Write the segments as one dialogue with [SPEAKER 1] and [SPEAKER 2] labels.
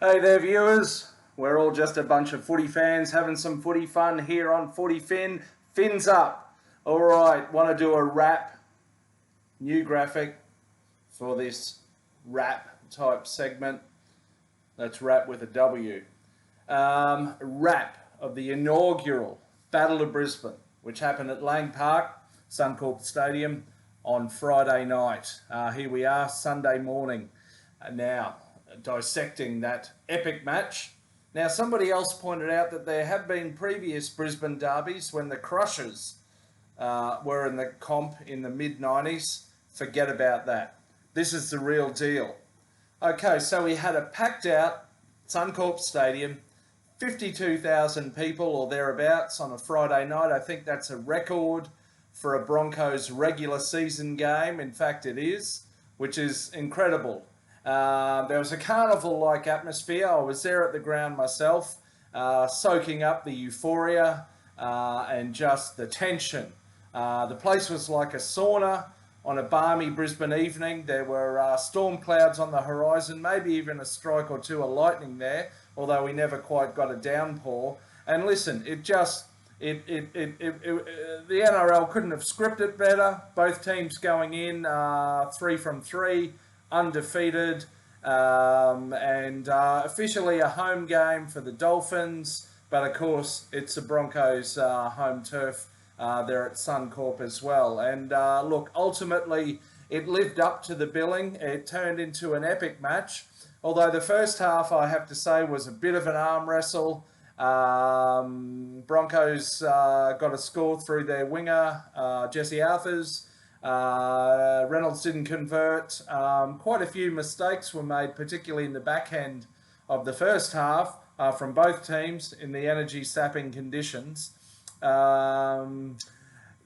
[SPEAKER 1] Hey there, viewers. We're all just a bunch of footy fans having some footy fun here on FootyFin. Fins up. All right, want to do a wrap, new graphic for this wrap type segment. Let's wrap with a W. Wrap of the inaugural Battle of Brisbane, which happened at Lang Park, Suncorp Stadium, on Friday night. Here we are, Sunday morning. Now, dissecting that epic match. Now, somebody else pointed out that there have been previous Brisbane derbies when the Crushers were in the comp in the mid-90s. Forget about that. This is the real deal. Okay, so we had a packed out Suncorp Stadium, 52,000 people or thereabouts on a Friday night. I think that's a record for a Broncos regular season game. In fact, it is, which is incredible. There was a carnival-like atmosphere. I was there at the ground myself, soaking up the euphoria and just the tension. The place was like a sauna on a balmy Brisbane evening. There were storm clouds on the horizon, maybe even a strike or two of lightning there, although we never quite got a downpour. And listen, the NRL couldn't have scripted better. Both teams going in 3 from 3. Undefeated, and officially a home game for the Dolphins, but of course it's the Broncos' home turf there at Suncorp as well. And look, ultimately it lived up to the billing. It turned into an epic match, although the first half, I have to say, was a bit of an arm wrestle. Broncos got a score through their winger, Jesse Arthurs. Reynolds didn't convert. Quite a few mistakes were made, particularly in the back end of the first half from both teams in the energy-sapping conditions.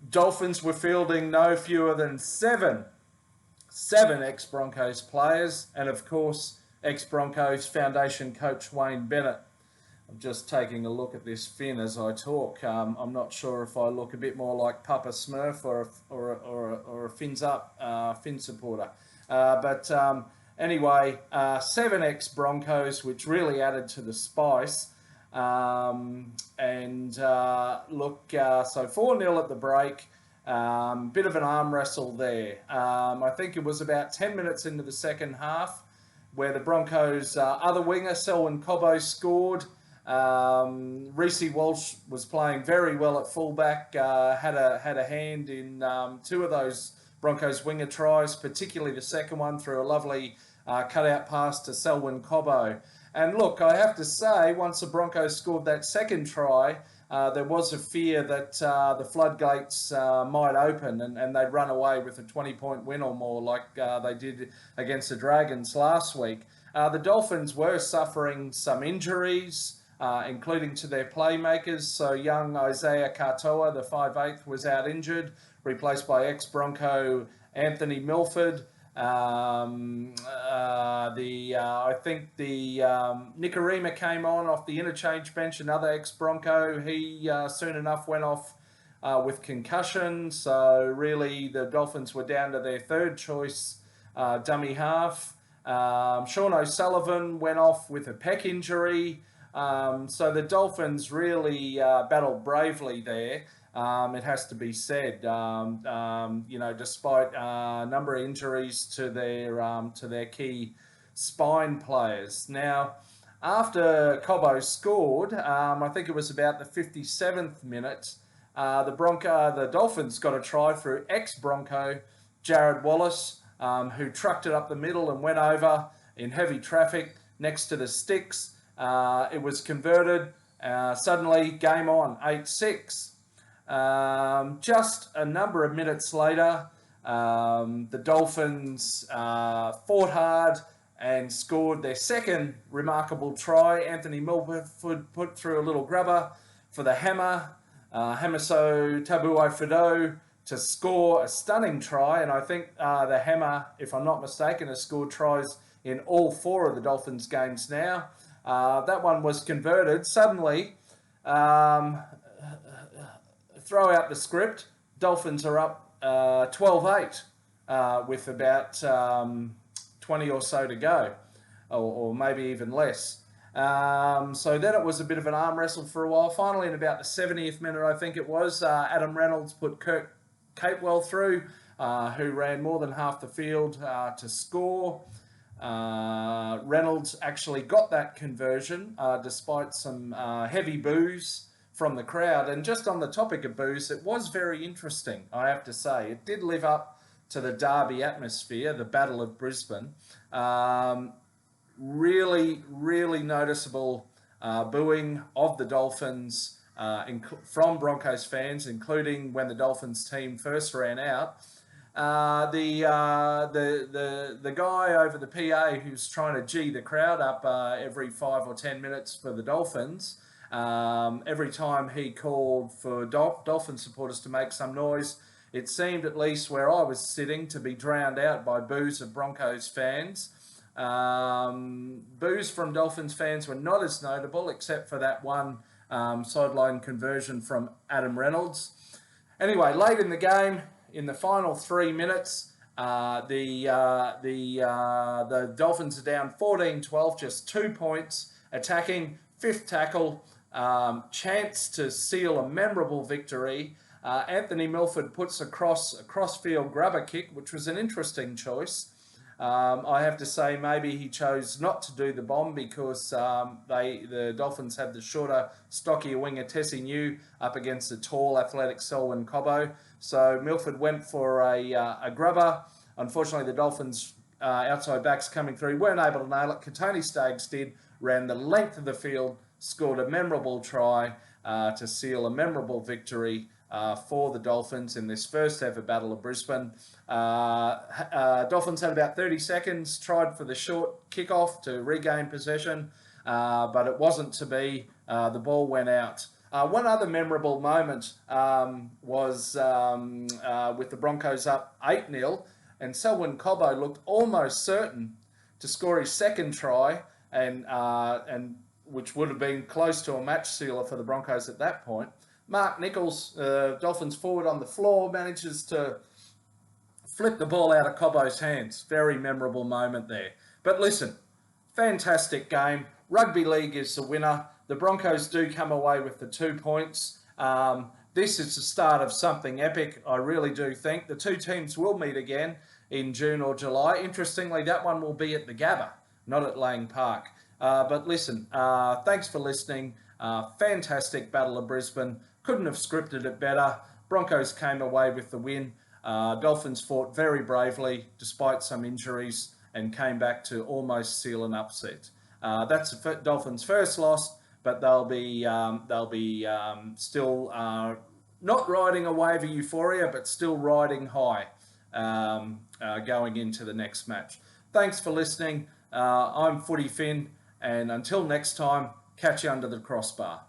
[SPEAKER 1] Dolphins were fielding no fewer than seven ex-Broncos players, and of course, ex-Broncos Foundation coach Wayne Bennett. I'm just taking a look at this fin as I talk. I'm not sure if I look a bit more like Papa Smurf or a fins up fin supporter. But anyway, 7 ex-Broncos, which really added to the spice. Look, so 4-0 at the break. Bit of an arm wrestle there. I think it was about 10 minutes into the second half where the Broncos' other winger, Selwyn Cobbo, scored. Reece Walsh was playing very well at fullback, had a hand in 2 of those Broncos winger tries, particularly the second one through a lovely cutout pass to Selwyn Cobbo. And look, I have to say, once the Broncos scored that second try, there was a fear that the floodgates might open and they'd run away with a 20-point win or more like they did against the Dragons last week. The Dolphins were suffering some injuries, including to their playmakers. So young Isaiah Katoa, the 5'8", was out injured, replaced by ex-Bronco Anthony Milford. I think the Nikorima came on off the interchange bench, another ex-Bronco. He soon enough went off with concussion. So really the Dolphins were down to their third choice dummy half. Sean O'Sullivan went off with a pec injury. So the Dolphins really battled bravely there, it has to be said, despite a number of injuries to their key spine players. Now, after Cobbo scored, I think it was about the 57th minute, the Dolphins got a try through ex-Bronco Jared Wallace, who trucked it up the middle and went over in heavy traffic next to the sticks. It was converted. Suddenly, game on, 8-6. Just a number of minutes later, the Dolphins fought hard and scored their second remarkable try. Anthony Milford put through a little grubber for the hammer, Hamiso Tabuai-Fidow, to score a stunning try. And I think the hammer, if I'm not mistaken, has scored tries in all 4 of the Dolphins games now. That one was converted. Suddenly, throw out the script. Dolphins are up 12-8 with about 20 or so to go, or maybe even less. So then it was a bit of an arm wrestle for a while. Finally, in about the 70th minute, I think it was, Adam Reynolds put Kirk Capewell through, who ran more than half the field to score. Reynolds actually got that conversion despite some heavy boos from the crowd. And just on the topic of boos, it was very interesting, I have to say. It did live up to the derby atmosphere, the Battle of Brisbane. Really, really noticeable booing of the Dolphins from Broncos fans, including when the Dolphins team first ran out. The guy over the PA who's trying to G the crowd up every 5 or 10 minutes for the Dolphins, every time he called for Dolphin supporters to make some noise, it seemed, at least where I was sitting, to be drowned out by boos of Broncos fans. Boos from Dolphins fans were not as notable, except for that one sideline conversion from Adam Reynolds. Anyway, late in the game, in the final 3 minutes, the Dolphins are down 14-12, just 2 points, attacking, fifth tackle, chance to seal a memorable victory. Anthony Milford puts a cross-field grubber kick, which was an interesting choice. I have to say maybe he chose not to do the bomb because the Dolphins had the shorter, stockier winger Tessie New up against the tall, athletic Selwyn Cobbo. So Milford went for a grubber. Unfortunately, the Dolphins outside backs coming through weren't able to nail it. Katoni Staggs did, ran the length of the field, scored a memorable try to seal a memorable victory for the Dolphins in this first ever Battle of Brisbane. Dolphins had about 30 seconds, tried for the short kickoff to regain possession, but it wasn't to be. The ball went out. One other memorable moment was with the Broncos up 8-0, and Selwyn Cobbo looked almost certain to score his second try, and which would have been close to a match sealer for the Broncos at that point. Mark Nichols, Dolphins forward on the floor, manages to flip the ball out of Cobbo's hands. Very memorable moment there. But listen, fantastic game. Rugby League is the winner. The Broncos do come away with the 2 points. This is the start of something epic, I really do think. The two teams will meet again in June or July. Interestingly, that one will be at the Gabba, not at Lang Park. But listen, thanks for listening. Fantastic Battle of Brisbane. Couldn't have scripted it better. Broncos came away with the win. Dolphins fought very bravely despite some injuries and came back to almost seal an upset. That's the Dolphins' first loss, but they'll be still not riding a wave of euphoria, but still riding high going into the next match. Thanks for listening. I'm FootyFin, and until next time, catch you under the crossbar.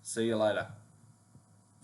[SPEAKER 1] See you later.